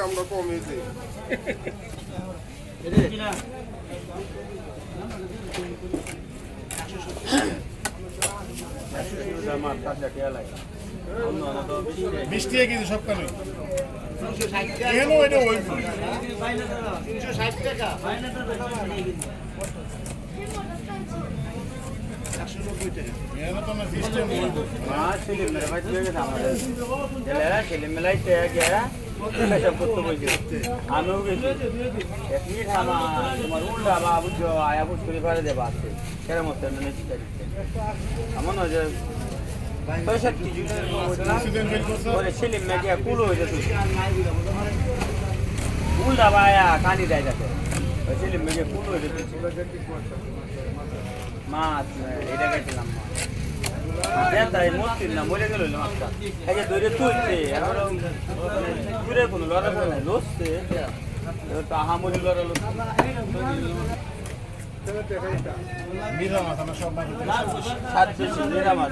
আমরা কমিয়েছি মিষ্টি কিন্তু সব কানে আমিও গেছি তোমার উল্টা বা বুঝছো আয়া বুঝ করে ফেলে দেবা আছে সেরকম হচ্ছে এমন হয় যে সেলিম মেঘিয়া কুলো হয়ে যেত উল্টা বা আয়া কানি দেয় যাতে সেলিম মেঘিয়া কুলো হয়ে যেত মাছ এটা গেছিলাম মস্তির না মরে গেল মাছটা এই ধরে তুলছে দূরে কোনো লড়াই নাই লড়ছে আহামরি লড়া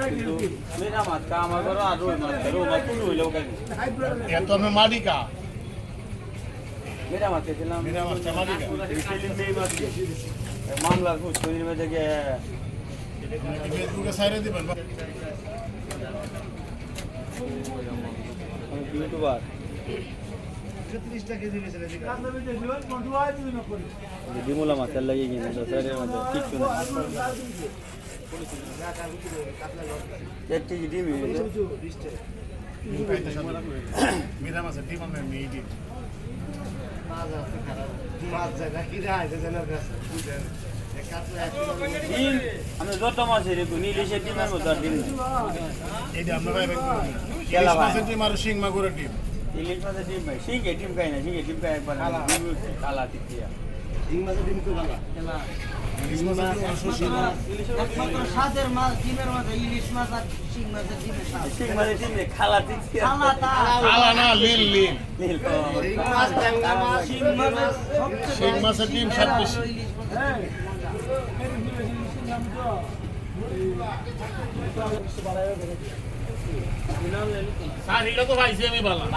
কিন্তু মেরা মাছ আমার ঘর আর রুই মাছ কুলো হইলেও মালিকা মেরা মাছ খেয়েছিলাম মামলার খুঁজ শরীর মেঝে গিয়ে ইউটিউবার ডিমুলা মাছের লাগিয়ে গিয়ে কিচ্ছু না 1 কেজি ডিম মিরা মাছের ডিম আমরা মেয়ে ডিম আমি যত মাছের ইলিশের ডিমের মতো ডিম ডিম আর শিং মাগুরের ডিম ইলিশ মাছের ডিম ভাই শিঙে ডিম খাই না শিঙে ডিম খাই একবার কালা টিকিয়া শিং মাছের ডিম তো কালা স্বাদের মাছ ডিমের মধ্যে ইলিশ মাছ আর শিং মাছের ডিমের শিং মাছের ডিম খালা টিকিয়া কালা না লীল লীল শিং মাছের ডিম স্বাদ বেশি স্যার এটা তো ভাইছি আমি বললাম